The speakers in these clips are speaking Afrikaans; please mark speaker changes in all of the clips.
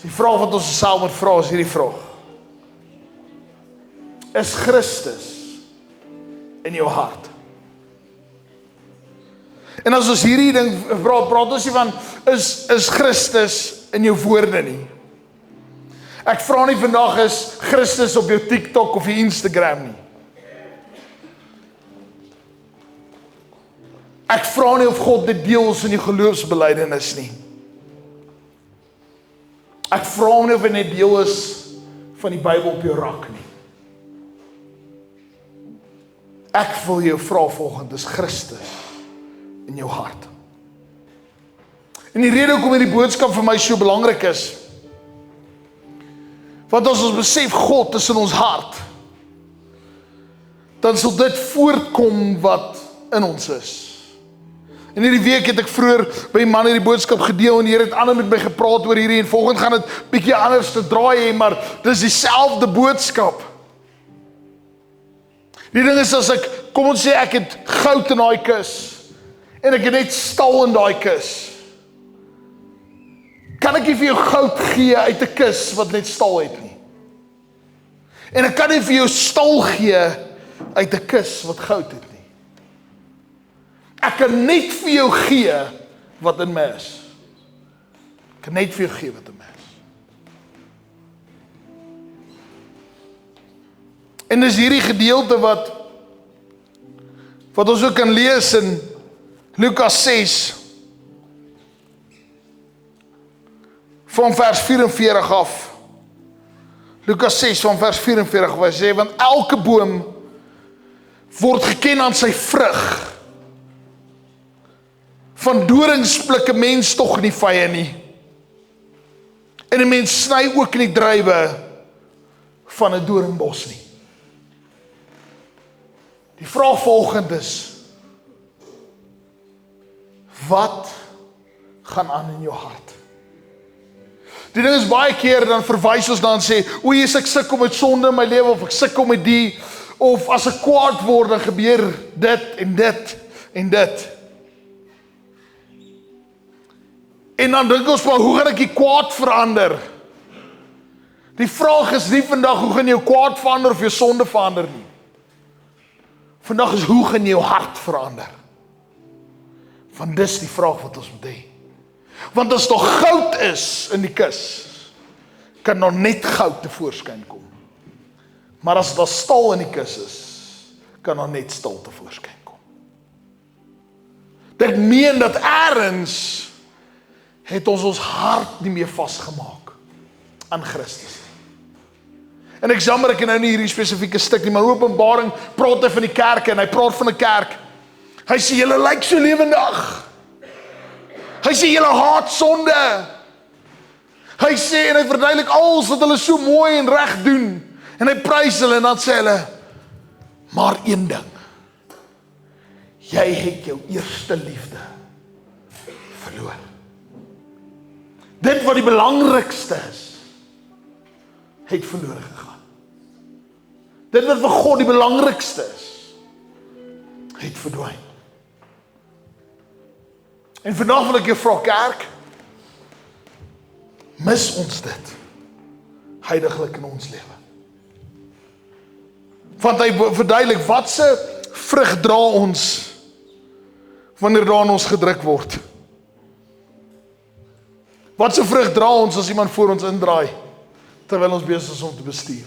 Speaker 1: Die vraag wat ons saam moet vra is hierdie vraag. Is Christus in jou hart? En as ons hierdie ding praat ons nie van, is Christus in jou woorde nie. Ek vra nie vandag is Christus op jou TikTok of jou Instagram nie. Ek vra nie of God dit deel in jou geloofsbelijdenis nie. Ek vra nie of dit net deel is van die Bybel op jou rak nie. Ek wil jou vra volgende, is Christus in jou hart? En die rede hoekom hierdie boodskap vir my so belangrik is, want as ons besef God is in ons hart, dan sal dit voortkom wat in ons is. En hierdie week het ek vroeër by die man hierdie boodskap gedeel en die Here het ander met my gepraat oor hierdie en volgende gaan dit bietjie anders te draai hê, maar dis dieselfde boodskap. Die ding is as kom ons sê ek het goud in daai kus en ek het net stal in daai kus. Kan ek nie vir jou goud gee uit 'n kus wat net stal het nie. En ek kan nie vir jou stal gee uit 'n kus wat goud het nie. Ek kan net vir jou gee wat in my is. Ek kan net vir jou gee wat in my is. En dis hierdie gedeelte wat ons ook kan lees in Lukas 6 van vers 44 af. Lukas 6 van vers 44 waar hy sê, want elke boom word geken aan sy vrug. Van dorings pluk 'n mens tog nie vye nie. En 'n mens sny ook nie druiwe van 'n doringbos nie. Die vraag volgende is, wat gaan aan in jou hart? Die ding is baie keer dan verwys ons dan sê, o Jesus, ek sukkel met sonde in my lewe, of ek sukkel met die, of as ek kwaad word, dan gebeur dit en dit en dit. En dan dink ons maar, hoe gaan ek die kwaad verander? Die vraag is nie vandag, hoe gaan jou kwaad verander of jou sonde verander nie. Vandag is, hoe gaan jou hart verander? Want dis die vraag wat ons moet hê. Want as daar goud is in die kus, kan daar net goud tevoorskyn kom. Maar as daar stal in die kus is, kan daar net stal tevoorskyn kom. Dit meen dat eerens het ons hart nie meer vasgemaak aan Christus. En ek jammer, ek het nou nie hierdie spesifieke stuk nie, maar Openbaring praat hy van die kerk en hy praat van 'n kerk. Hy sê, julle lyk so lewendig. Hy sê, julle haat sonde. Hy sê, en hy verduidelik alles wat hulle so mooi en reg doen. En hy prys hulle en dan sê hulle, maar een ding, jy het jou eerste liefde verloor. Dit wat die belangrikste is, het verloor gegaan. Dit wat vir God die belangrikste is, het verdwyn. En vandag wil ek jou vra, kerk, mis ons dit heiliglik in ons lewe? Want hy verduidelik, watse vrug dra ons wanneer daar aan ons gedruk word? Watse vrug dra ons as iemand voor ons indraai terwyl ons besig is om te bestuur?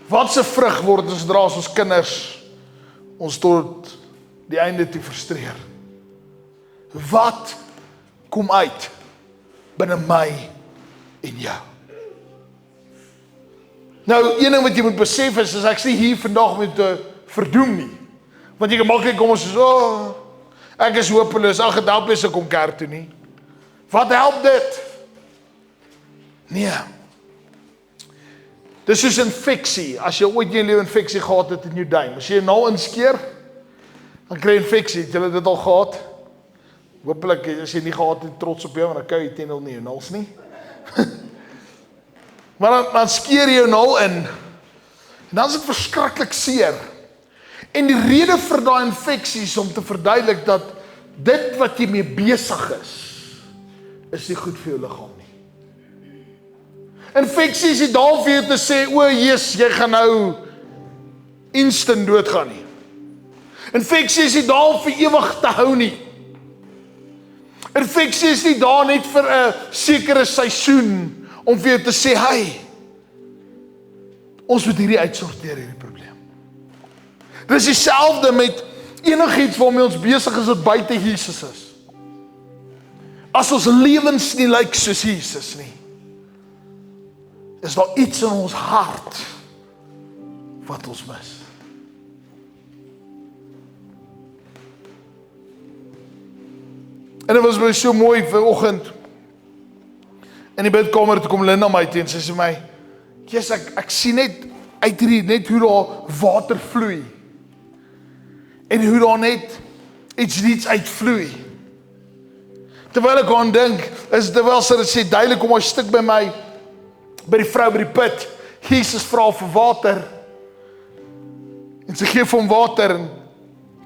Speaker 1: Watse vrug word ons dra as ons kinders ons tot die einde toe frustreer? Wat kom uit binne my en jou? Nou, een ding wat jy moet besef is ek sê hier vandag met te verdoem nie. Want jy kan maklik kom ons sê, ek is hopeloos, ag, dit help nie as ek kom kerk toe nie. Wat help dit? Nee. Dis soos infeksie. As jy ooit in jou lewe infeksie gehad het in jou duim, as jy nou inskeer, dan kry jy infeksie. Het jy dit al gehad? Hopelik, as jy nie gehad het, trots op jou, want dan kan jy teen nie jou nals nie. Maar dan skeer jy jou nal in, en dan is dit verskriklik seer. En die rede vir daai infeksie is om te verduidelik dat dit wat jy mee besig is nie goed vir jou liggaam nie. Infeksie is nie daar vir jou te sê, o Jesus, jy gaan nou instant doodgaan nie. Infeksie is nie daar vir ewig te hou nie. Infeksie is nie daar net vir 'n sekere seisoen om vir jou te sê, hey, ons moet hierdie uitsorteer, hierdie probleem. Dit is dieselfde met enigiets waarmee ons besig is wat buite Jesus is. As ons lewens nie lyk soos Jesus nie, is daar iets in ons hart wat ons mis. En dit was my so mooi vanoggend in die bidkamer toe kom Linda my toe en sy sê my, Jesus, ek sien net hoe daar water vloei. En hoe daar net iets uitvloei. Terwyl ek aan dink, terwyl sy dit sê, duidelik kom hy stuk by my, by die vrou by die put, Jesus vra vir water, en sy gee vir hom water, en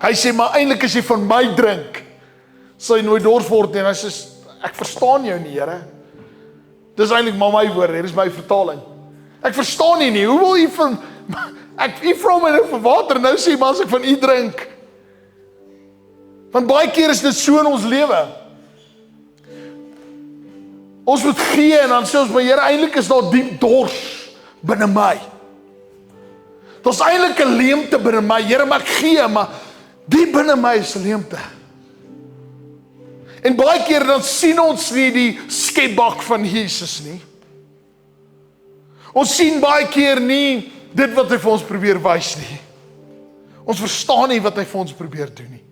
Speaker 1: hy sê, maar eintlik as jy van my drink, sal jy nooit dors word nie, en hy sê, ek verstaan jou nie, Here. Dis eintlik maar my woorde, hier is my vertaling. Ek verstaan jy nie, hoe wil jy van, jy vra my nou vir water, nou sê jy, maar as ek van jy drink, want baie keer is dit so in ons lewe, ons moet gee en dan sê ons, maar Here, eintlik is daar diep dors binne my. Daar's eintlik 'n leemte binne my, Here, maar ek gee, maar diep binne my is 'n leemte. En baie keer dan sien ons nie die skepbak van Jesus nie. Ons sien baie keer nie dit wat hy vir ons probeer wys nie. Ons verstaan nie wat hy vir ons probeer doen nie.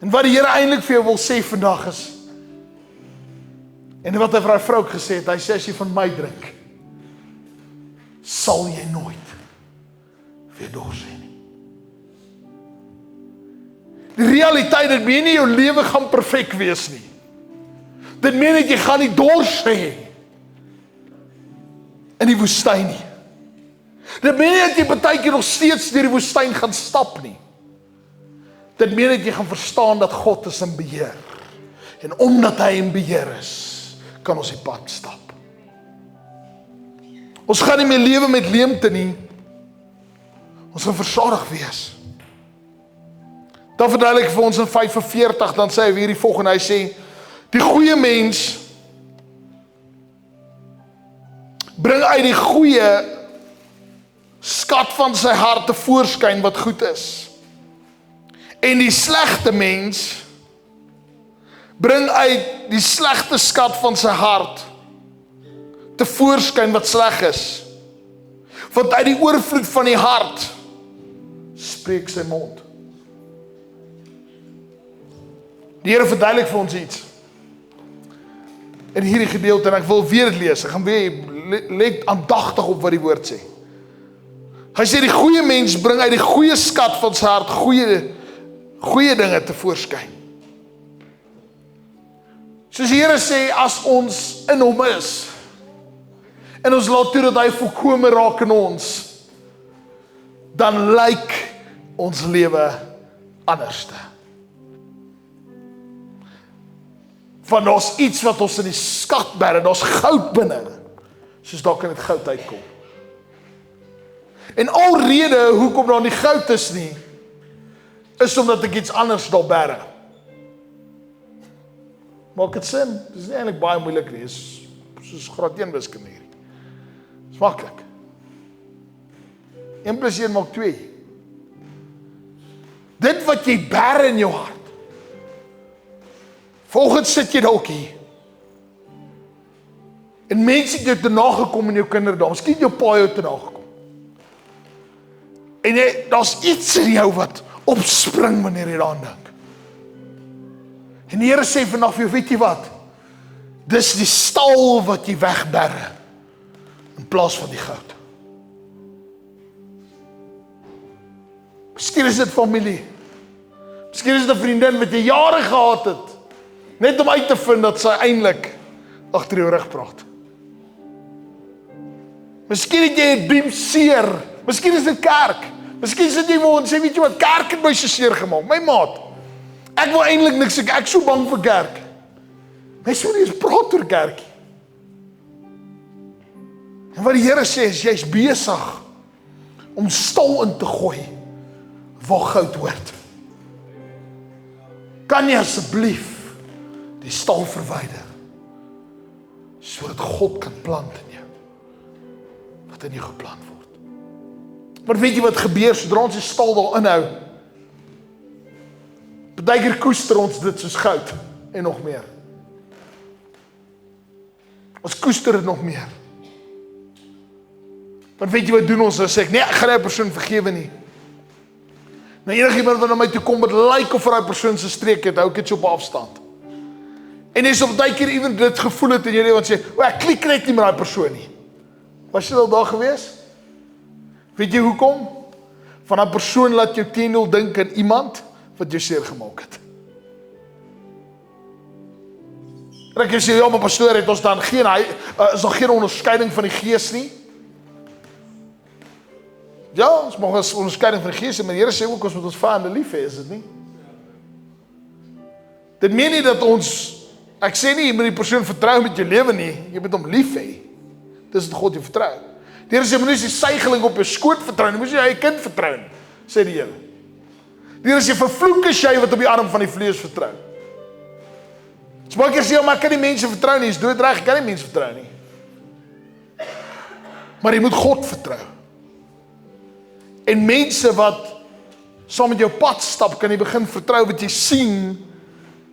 Speaker 1: En wat die Here eintlik vir jou wil sê vandag is, en wat hy vir hy vrou gesê het, hy sê as jy van my drink, sal jy nooit weer dors hê nie. Die realiteit, dit meen nie jou lewe gaan perfek wees nie. Dit meen nie jy gaan nie dors hê in die woestyn nie. Dit meen nie dat jy partykeer nog steeds deur die woestyn gaan stap nie. Dit meen dat jy gaan verstaan dat God is in beheer. En omdat hy in beheer is, kan ons die pad stap. Ons gaan nie meer lewe met leemte nie. Ons gaan versadig wees. Dan verduidelik vir ons in 45, dan sê hy weer die volgende, hy sê, die goeie mens bring uit die goeie skat van sy hart tevoorskyn wat goed is. En die slegte mens bring uit die slegte skat van sy hart tevoorskyn wat sleg is. Want uit die oorvloed van die hart spreek sy mond. Die Here verduidelik vir ons iets in hierdie gedeelte, en ek wil weer lees, ek gaan weer let aandagtig op wat die woord sê. Hy sê die goeie mens bring uit die goeie skat van sy hart goeie dinge tevoorskyn. Soos die Here sê, as ons in hom is, en ons laat toe dat hy volkome raak in ons, dan lyk ons lewe anderste. Want daar's iets wat ons in die skat berg, daar's goud binne, soos daar kan dit goud uitkom. En alrede hoekom daar nie goud is nie, is omdat ek iets anders daar berg. Maak dit sin? Dit is nie eintlik baie moeilik nie, is soos graad 1 wiskunde hierdie. Dis maklik. 1 + 1 maak 2. Dit wat jy bær in jou hart. Volgens sit jy dalk hier. En mense het jou te nagekom in jou kinderdae. Miskien het jou pa jou te nagekom. En daar's iets in jou wat opspring wanneer jy daaraan dink. En die Here sê vandag vir jou, weet jy wat? Dis die stal wat jy wegberre in plaas van die goud. Miskien is dit familie. Miskien is dit 'n vriendin wat jy jare gehad het, net om uit te vind dat sy eintlik agter jou rug praat. Miskien het jy 'n diep seer. Miskien is dit kerk. Miskien sit jy waar en sê, weet jy wat, kerk het my so seer gemaak. My maat, ek wil eintlik niks, ek so bang vir kerk. Mens moet nie eens praat oor kerkie. En wat die Here sê is, jy's besig om stal in te gooi waar goud hoort. Kan jy asseblief die stal verwyder, sodat God kan plant in jou, wat in jou geplant word. Maar weet jy wat gebeur, sodra ons die stal daar inhou, partykeer koester ons dit soos goud, en nog meer. Ons koester dit nog meer. Maar weet jy wat doen ons, dan sê ek, nee, ek gaan die persoon vergewe nie. Nou enigiemand wat na my toe kom, wat lyk of vir die persoon se streek het, hou ek dit so op afstand. En jy is op die keer even dit gevoel het in jou lewe, want sê, ek klik net nie met die persoon nie. Was jy al daar gewees? Weet jy hoekom? Van die persoon laat jou teenoor dink aan iemand, wat jou seer gemaak het. En ek sê, ja, maar pastoor, het ons dan geen, is daar geen onderscheiding van die gees nie? Ja, ons mag ons onderscheiding van die gees, maar die Here sê ook, ons moet ons vyande lief hê, is dit nie? Dit meen nie dat ons, ek sê nie, jy moet die persoon vertrou met jou lewe nie, jy moet hom lief hê. Dis wat God jou vertrou. Die Here sê, moet nie die suigeling op jou skoot vertrou nie, moet jy jou kind vertrou, sê die Here. Die Here sê, vervloek is jy wat op die arm van die vlees vertrou. So baie keer sê, maar ek kan die mense vertrou nie, is doodreg, ek kan die mense vertrou nie. Maar jy moet God vertrou. En mense wat saam met jou pad stap, kan jy begin vertrou wat jy sien,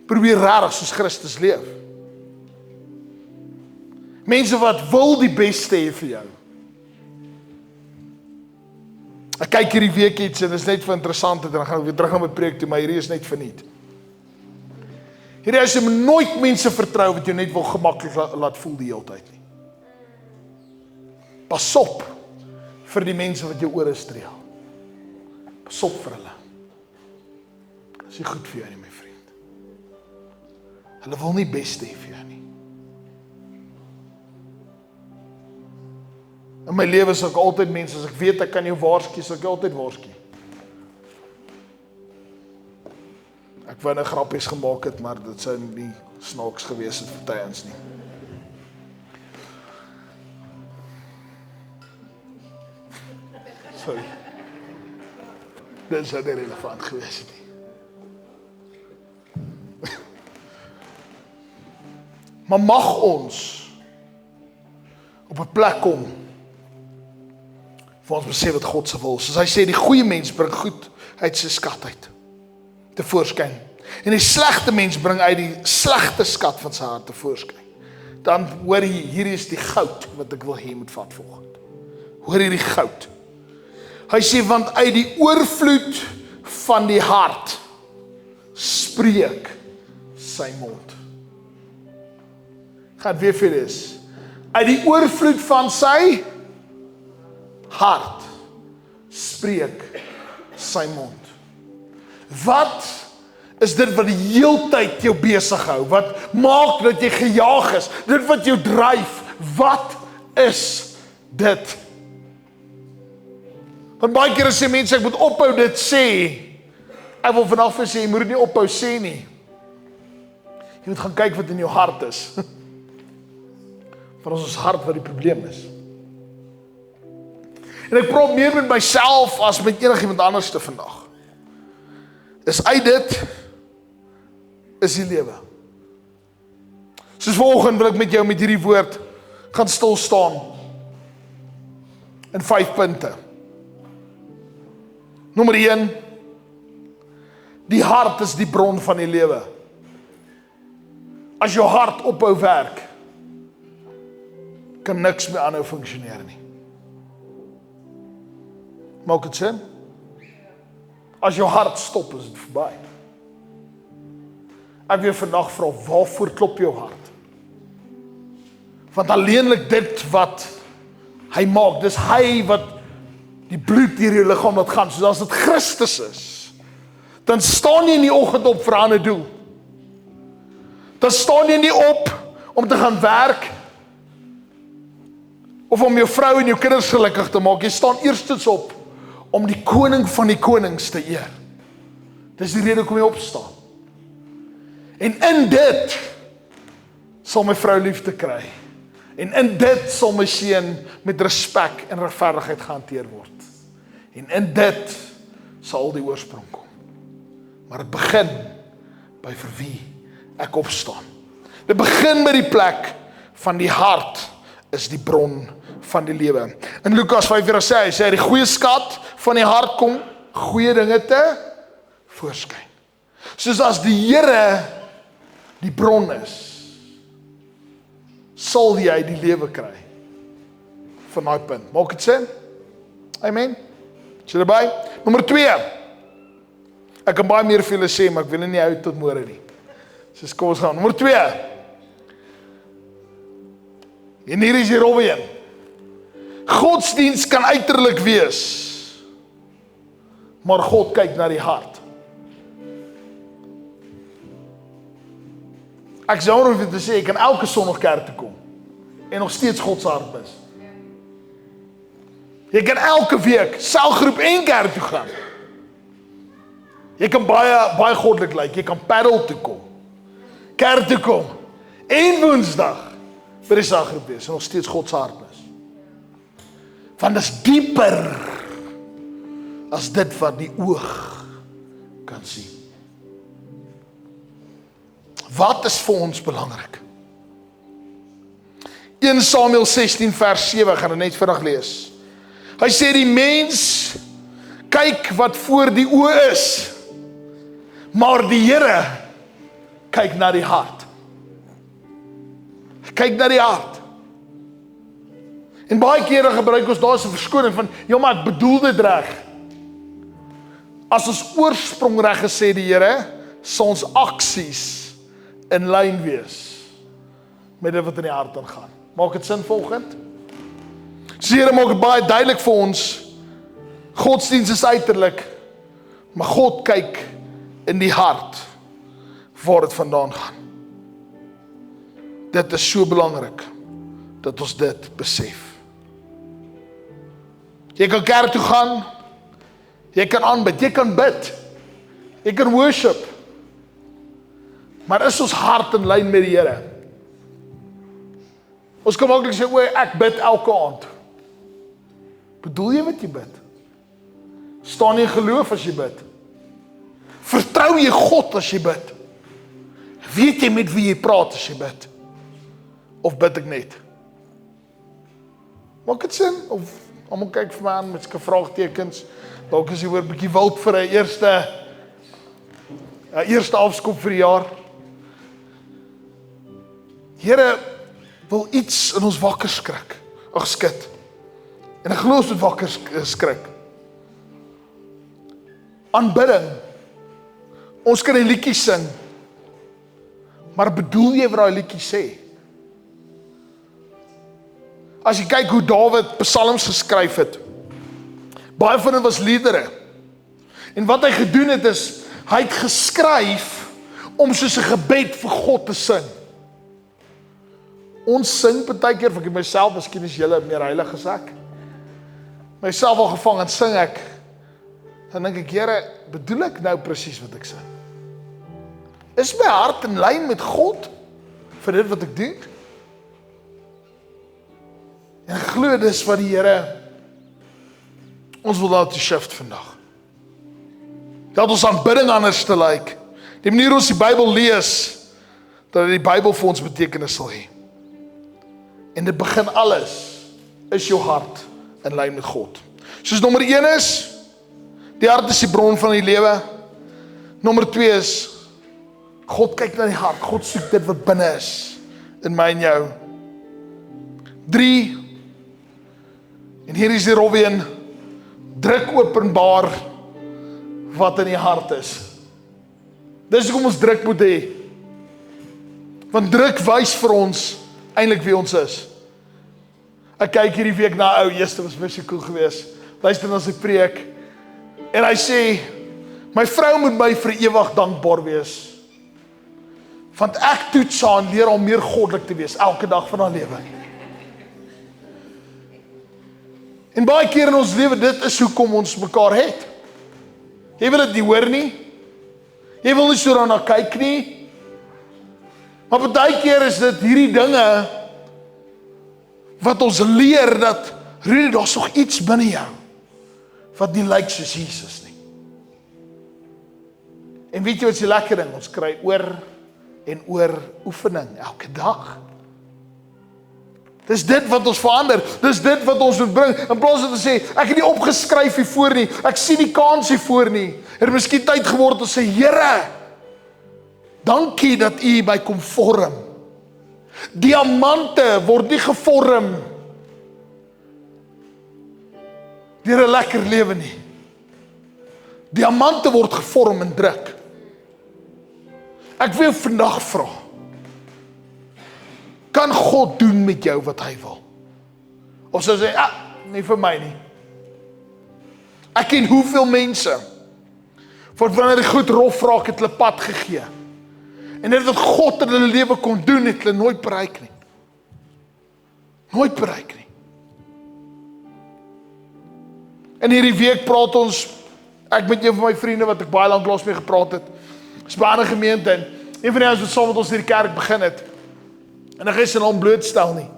Speaker 1: probeer rarig soos Christus leef. Mense wat wil die beste hê vir jou. Ek kyk hierdie week iets en is net vir interessant, en dan gaan ek weer terug aan my preek toe, maar hierdie is net verniet. Hierdie is jy nooit mense vertrou wat jou net wil gemaklik laat voel die hele tyd nie. Pas op vir die mense wat jou ore streel. Pas op vir hulle. Dit is nie goed vir jou nie, my vriend. Hulle wil nie beste hê vir jou nie. In my lewe sal ek altyd mense, as ek weet ek kan jou waarsku, sal ek altyd waarsku. Ek wou nou grappies gemaak het, maar dit sou nie snaaks gewees het vir tydens nie. Sorry. Dit sou nie relevant gewees het nie. Maar mag ons op 'n plek kom waar ons besef wat God se wil is. Soos hy sê, die goeie mens bring goed uit sy skat uit tevoorskyn. En die slegte mens bring uit die slegte skat van sy hart tevoorskyn. Dan hoor jy, hier is die goud wat ek wil hê jy moet vat volgende. Hoor hierdie goud. Hy sê, want uit die oorvloed van die hart spreek sy mond. Gaan weer vir dis. Uit die oorvloed van sy hart spreek sy mond. Wat is dit wat die heeltyd jou besig hou? Wat maak dat jy gejaag is? Dit wat jou dryf, wat is dit? Want baie keer sê mense, ek moet ophou dit sê. Ek wil vandag vir sê, jy moet dit nie ophou sê nie. Jy moet gaan kyk wat in jou hart is. Want ons hart wat die probleem is. En ek praat meer met myself as met enigiemand anders te vandag. Is uit dit, is die lewe. Soos vanoggend wil ek met jou met hierdie woord gaan stil staan. In 5 punte. Nommer 1, die hart is die bron van die lewe. As jou hart ophou werk, kan niks meer aanhou funksioneer nie. Maak dit sin? As jou hart stop, is dit verby. Ek wil vandag vra, waarvoor klop jou hart? Want alleenlik dit wat hy maak, dis hy wat die bloed deur jou liggaam laat gaan, soos as dit Christus is, dan staan jy in die oggend op vir 'n ander doel. Dan staan jy nie op om te gaan werk, of om jou vrou en jou kinders gelukkig te maak. Jy staan eerstens op om die koning van die konings te eer. Dis die rede hoekom jy opstaan. En in dit sal my vrou liefde kry. En in dit sal my seun met respek en regverdigheid gehanteer word. En in dit sal die oorsprong kom. Maar dit begin by vir wie ek opstaan. Dit begin by die plek van die hart is die bron van die lewe. In Lukas 5 sê hy, die goeie skat van die hart kom goeie dinge te voorskyn. Soos as die Here die bron is, sal jy die lewe kry van daai punt. Maak dit sin? Amen. Is jy daarby? Nommer 2. Ek kan baie meer vir julle sê, maar ek wil nie hou tot môre nie. So kom ons gaan. Nommer 2. En hier is die robbe een. Godsdienst kan uiterlik wees, maar God kyk na die hart. Ek sou nou vir te sê, ek kan elke Sondag kerk toe kom en nog steeds God se hart mis. Jy kan elke week selgroep en kerk toe gaan. Jy kan baie goddelik lyk, jy kan paddle toe kom, kerk toe kom en Woensdag by die selgroep wees en nog steeds God se hart mis. Want dit is dieper as dit wat die oog kan sien. Wat is vir ons belangrik? 1 Samuel 16 vers 7, gaan dit net vinnig lees. Hy sê die mens kyk wat voor die oë is, maar die Here kyk na die hart. Kyk na die hart. En baie kere gebruik ons daar 'n verskoning van, ja maar ek bedoel dit reg. As ons oorsprong reg gesê die Here, sal ons aksies in lyn wees met dit wat in die hart aangaan. Maak dit sin volgend? So Here maak dit baie duidelik vir ons, godsdienst is uiterlik, maar God kyk in die hart waar dit vandaan gaan. Dit is so belangrik dat ons dit besef. Jy kan kerk toe gaan, jy kan aanbid, jy kan bid, jy kan worship, maar is ons hart in lyn met die Here? Ons kan maklik sê, ek bid elke aand. Bedoel jy wat jy bid? Staan jy in geloof as jy bid? Vertrou jy God as jy bid? Weet jy met wie jy praat as jy bid? Of bid ek net? Maak dit sin? Of almal kyk vir my aan met sulke vraagtekens. Dalk is jy oor 'n bietjie wild vir 'n eerste afskop vir die jaar. Here wil iets in ons wakker skud. En ek glo ons moet wakker skrik. Aanbidding. Ons kan 'n liedjie sing. Maar bedoel jy wat daai liedjie sê? As jy kyk hoe Dawid psalms geskryf het, baie van dit was liedere. En wat hy gedoen het is, hy het geskryf om soos 'n gebed vir God te sing. Ons sing partykeer, vir myself, miskien is julle meer heilig as ek. Myself al gevang en sing ek, dan dink ek, Here, bedoel ek nou presies wat ek sing? Is my hart in lyn met God vir dit wat ek doen? En ek glo dis wat die Here ons wil laat shift vandag. Dat ons aanbidding anders te lyk. Die manier ons die Bybel lees, dat die Bybel vir ons betekenis sal hê. En dit begin alles, is jou hart in lyn met God. Soos nommer 1 is, die hart is die bron van die lewe. Nommer 2 is, God kyk na die hart, God soek dit wat binne is, in my en jou. 3, en hier is die robbe een, druk openbaar wat in die hart is. Dis hoekom ons druk moet hê. Want druk wys vir ons eintlik wie ons is. Ek kyk hierdie week na ou, eerste was baie so cool geweest. Luister na sy preek. En hy sê, my vrou moet my vir ewig dankbaar wees. Want ek toets haar en leer haar meer goddelik te wees elke dag van haar lewe. En baie keer in ons lewe, dit is hoekom ons mekaar het. Jy wil dit nie hoor nie. Jy wil nie so daarna kyk nie. Maar baie keer is dit hierdie dinge wat ons leer dat, Rudy, daar's nog iets binne jou wat nie lyk soos Jesus nie. En weet jy wat is die lekker ding? Ons kry oor en oor oefening elke dag. Dis dit wat ons verander, dis dit wat ons moet bring, in plaas van te sê, ek het nie opgeskryf hiervoor nie, ek sien die kans hiervoor nie, het miskien tyd geword om te sê, Here, dankie dat U my kom vorm. Diamante word nie gevorm deur 'n lekker lewe nie. Diamante word gevorm in druk. Ek wil vandag vra, kan God doen met jou wat hy wil? Of sou sê, nie vir my nie. Ek ken hoeveel mense, wanneer die goed rof raak, het hulle pad gegee. En dit wat God in hulle lewe kon doen, het hulle nooit bereik nie. Nooit bereik nie. En hierdie week praat ons, ek met een van my vriende, wat ek baie lank laas mee gepraat het, is by 'n ander gemeente, en een van die ouens wat saam met ons in die kerk begin het, en ek gaan sy naam blootstel nie.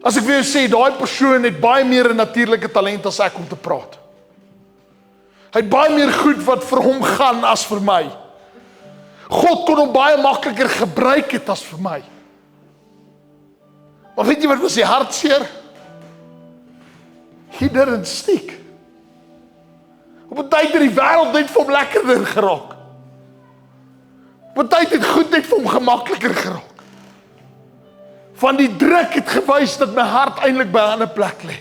Speaker 1: As ek vir jou sê, daai persoon het baie meer 'n natuurlike talent as ek om te praat. Hy het baie meer goed wat vir hom gaan as vir my. God kon hom baie makliker gebruik het as vir my. Maar weet jy wat was die hartseer? He didn't stick. Op 'n tyd het die wêreld net vir hom lekkerder geraak. Op 'n tyd het goed net vir hom gemakliker geraak. Van die druk het gewys dat my hart eintlik by 'n ander plek lê.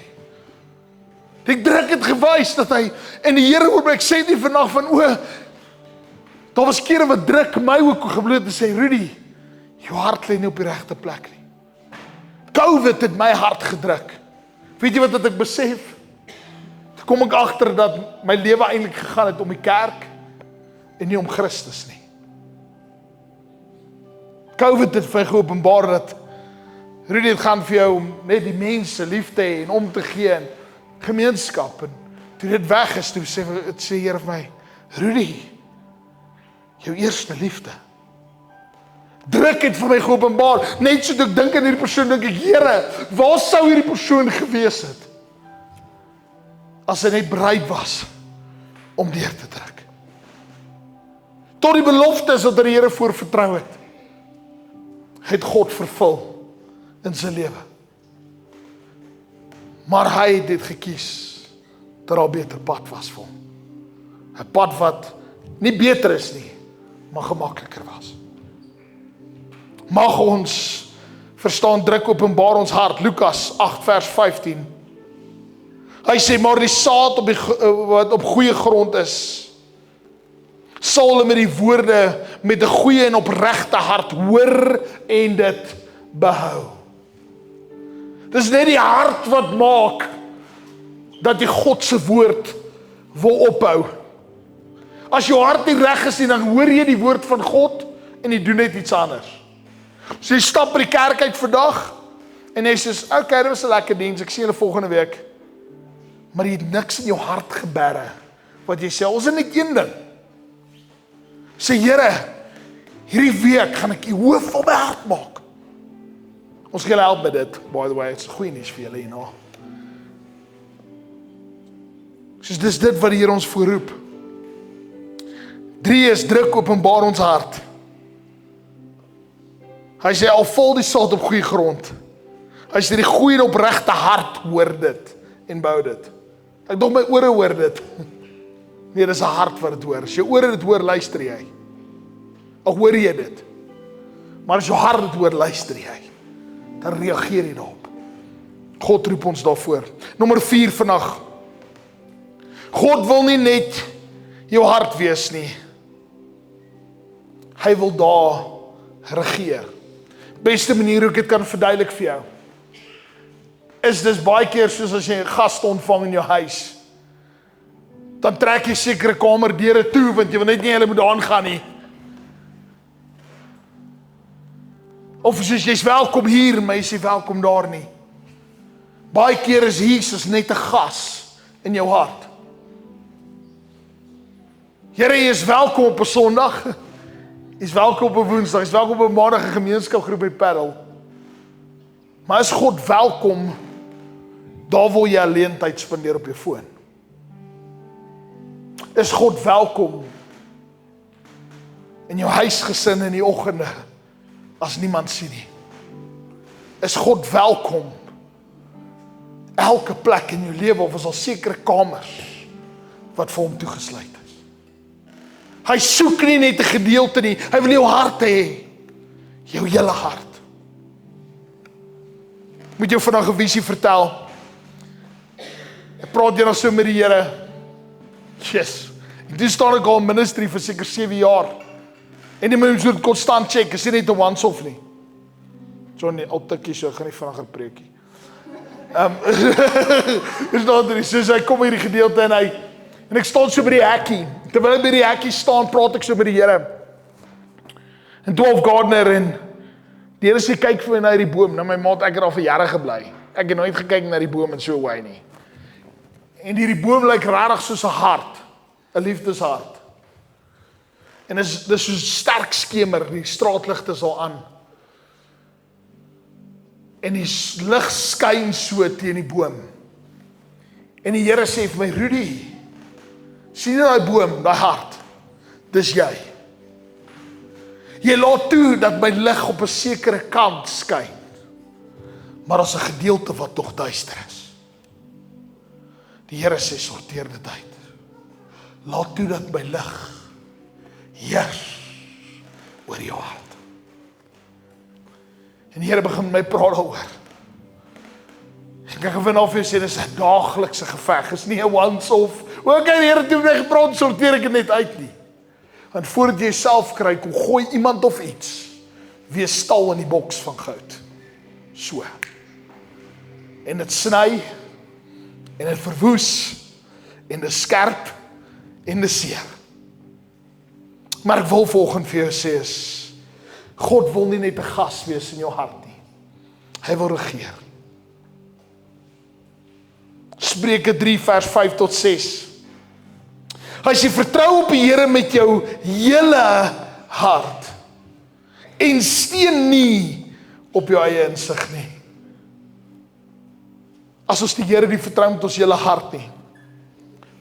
Speaker 1: Die druk het gewys dat hy, en die Here oor my, ek sê nie vandag van, daar was kere wat druk my ook gebloot en sê, Rudy, jou hart lê nie op die regte plek nie. COVID het my hart gedruk. Weet jy wat ek besef? Toe kom ek agter dat my lewe eintlik gegaan het om die kerk en nie om Christus nie. COVID het vir my geopenbaar dat Rudy, het gaan vir jou om net die mense lief te hê en om te gee en gemeenskap. En toe dit weg is, toe sê Here vir my, Rudy, jou eerste liefde. Druk het vir my geopenbaar. Net so ek dink aan hierdie persoon, dink ek, Here, waar sou hierdie persoon gewees het as hy net bereid was om deur te trek? Tot die beloftes wat die Here voor vertrou het God vervul in sy lewe. Maar hy het dit gekies dat daar 'n beter pad was vir hom. 'n Pad wat nie beter is nie, maar gemakliker was. Mag ons verstaan, druk openbaar ons hart. Lukas 8 vers 15. Hy sê, maar die saad wat op goeie grond is, sal hulle met die woorde, met 'n goeie en opregte hart hoor en dit behou. Dis net die hart wat maak dat jy God se woord wil ophou. As jou hart nie reg is nie, dan hoor jy die woord van God en jy doen net iets anders. So jy stap by die kerk uit vandag en jy sê, okay, dit was 'n lekker diens, ek sien julle volgende week. Maar jy het niks in jou hart geberre wat jy sê, ons is net een ding. Sê, Here, hierdie week gaan ek die hoof van my hart maak. Ons gaan help met dit, by the way, het is goeie nuus vir julle hierna. Soos dis dit wat die Here ons voorroep. 3 is druk openbaar ons hart. Hy sê, al val die saad op goeie grond. Hy sê, die goeie en opregte hart hoor dit en bou dit. Ek dink my ore hoor dit. Nee, dis 'n hart wat dit hoor. As jou ore dit hoor, luister jy. Al hoor jy dit. Maar as jou hart dit hoor, luister jy. Dan reageer jy daarop. God roep ons daarvoor. Nommer 4 vandag. God wil nie net jou hart wees nie. Hy wil daar regeer. Beste manier hoe ek dit kan verduidelik vir jou, is dis baie keer soos as jy 'n gas ontvang in jou huis. Dan trek jy sekere kamerdeure toe, want jy wil net nie hulle moet aangaan nie. Of soos jy's welkom hier, maar jy's nie welkom daar nie. Baie keer is Jesus net 'n gas in jou hart. Here, jy is welkom op 'n Sondag. Is welkom op 'n Woensdag, is welkom op 'n Maandag 'n gemeenskapgroep by Parel. Maar is God welkom daar waar jy alleen tyd spandeer op jou foon? Is God welkom in jou huisgesin in die oggende as niemand sien nie? Is God welkom elke plek in jou lewe, of is al sekere kamers wat vir hom toegesluit is? Hy soek nie net 'n gedeelte nie, hy wil jou hart hê, jou hele hart. Ek moet jou vandag 'n visie vertel. Ek praat jy nou so met die Here. Yes. Ek doen staan ek al in ministry vir seker 7 jaar. En die mens moet konstant check, is nie net 'n once-off nie. Johnny, al tikkie so, ek gaan nie vinniger preekie. Is nou drie, soos hy kom hierdie gedeelte en ek staan so by die hekkie. Terwyl ek by die hekkie staan, praat ek so met die Here. En 12 Gardner en die Here sê kyk vir my na hierdie boom. Nou my maat, ek het daar vir jare gebly. Ek het nooit gekyk na die boom in so 'n way nie. En hierdie boom lyk regtig soos 'n hart, 'n liefdeshart. En dis so sterk skemer, die straatligte is al aan. En die lig skyn so teen die boom. En die Here sê vir my, Rudy, sien jy daai boom, daai hart? Dis jy. Jy laat toe dat my lig op 'n sekere kant skyn. Maar as 'n gedeelte wat tog duister is. Die Here sê, sorteer dit uit. Laat toe dat my lig heers oor jou hart. En die Here begin met my praat daaroor. Ek kan vanaf jou sê, dis 'n daaglikse geveg, is nie 'n once-off. Okay, die Here het my gepraat, sorteer ek dit net uit nie. Want voordat jy jouself kry, kom gooi iemand of iets, wees stal in die boks van goud. So. En dit sny, en dit verwoes, en dit skerp, en dit seer. Maar ek wil volgende vir jou sê is, God wil nie net 'n gas wees in jou hart nie. Hy wil regeer. Spreuke 3 vers 5 tot 6. As jy vertrou op die Here met jou hele hart en steun nie op jou eie insig nie. As ons die Here nie vertrou met ons hele hart nie,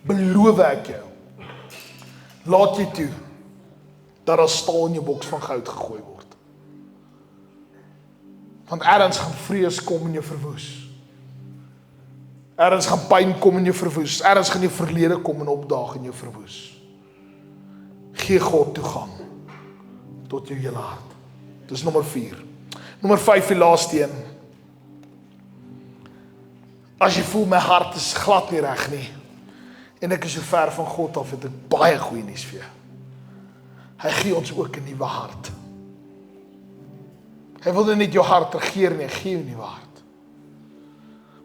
Speaker 1: beloof ek jou, laat jy toe dat daar staal in jou boks van goud gegooi word. Want ergens gaan vrees kom en jou verwoes. Ergens gaan pyn kom en jou verwoes. Ergens gaan jou verlede kom en opdaag en jou verwoes. Gee God toegang tot jou hele hart. Dis nommer 4. Nommer 5, die laaste een. As jy voel my hart is glad nie reg nie, en ek is so ver van God af, het ek baie goeie nuus vir jou. Hy gee ons ook 'n nuwe hart. Hy wil net jou hart regeer nie, hy gee jou 'n nuwe hart.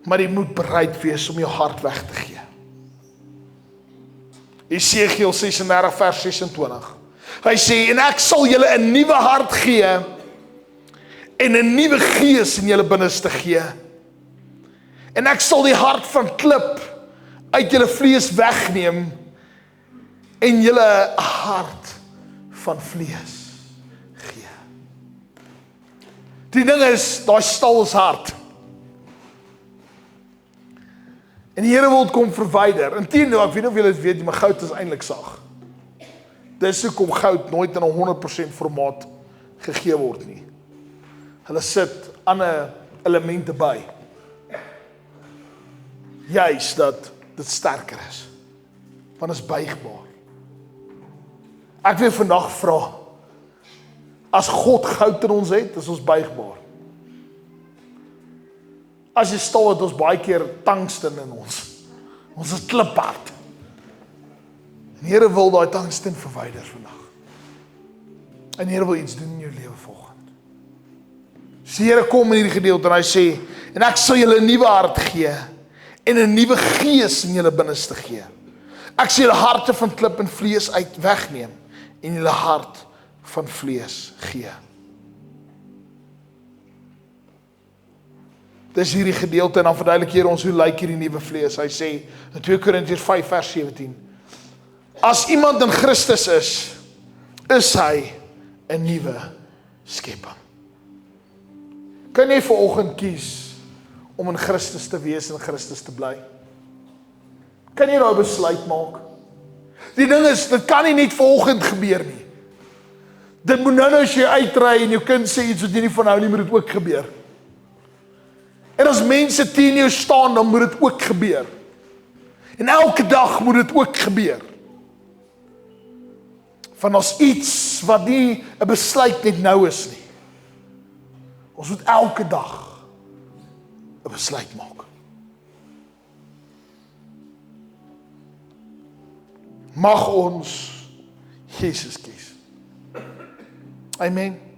Speaker 1: Maar jy moet bereid wees om jou hart weg te gee. Esegiel 36 vers 26. Hy sê, en ek sal julle 'n nuwe hart gee, en 'n nuwe gees in julle binneste gee. En ek sal die hart van klip uit julle vlees wegneem, en julle 'n hart van vlees gee. Die ding is, daai stal is hard. En die Here wil dit kom verwyder. Inteendeel, ek weet nie of julle dit weet nie, maar goud is eintlik sag. Dis hoekom goud nooit in 'n 100% formaat gegee word nie. Hulle sit ander elemente by. Juist dat dit sterker is. Want dit is buigbaar. Ek wil vandag vra, as God goud in ons het, is ons buigbaar. As jy stal het, ons baie keer tungsten in ons. Ons is kliphard. En die Here wil daai tungsten verwyder vandag. En die Here wil iets doen in jou lewe volgende. So die Here kom in hierdie gedeelte en hy sê, en ek sal julle 'n nuwe hart gee, en 'n nuwe gees in julle binneste gee. Ek sal julle harte van klip en vlees uit wegneem, en julle hart van vlees gee. Dis hierdie gedeelte en dan verduidelik hier ons hoe lyk hierdie nuwe vlees. Hy sê in 2 Korintiërs 5 vers 17. As iemand in Christus is hy 'n nuwe skepping. Kan jy vanoggend kies om in Christus te wees en Christus te bly? Kan jy daai besluit maak? Die ding is, dit kan nie net vanoggend gebeur nie. Dit moet nou as jy uitry en jou kind sê iets wat jy nie van hou nie, moet dit ook gebeur. En as mense teen jou staan, dan moet dit ook gebeur. En elke dag moet dit ook gebeur. Van ons iets wat nie 'n besluit net nou is nie. Ons moet elke dag 'n besluit maak. Mag ons Jesus kies. Amen.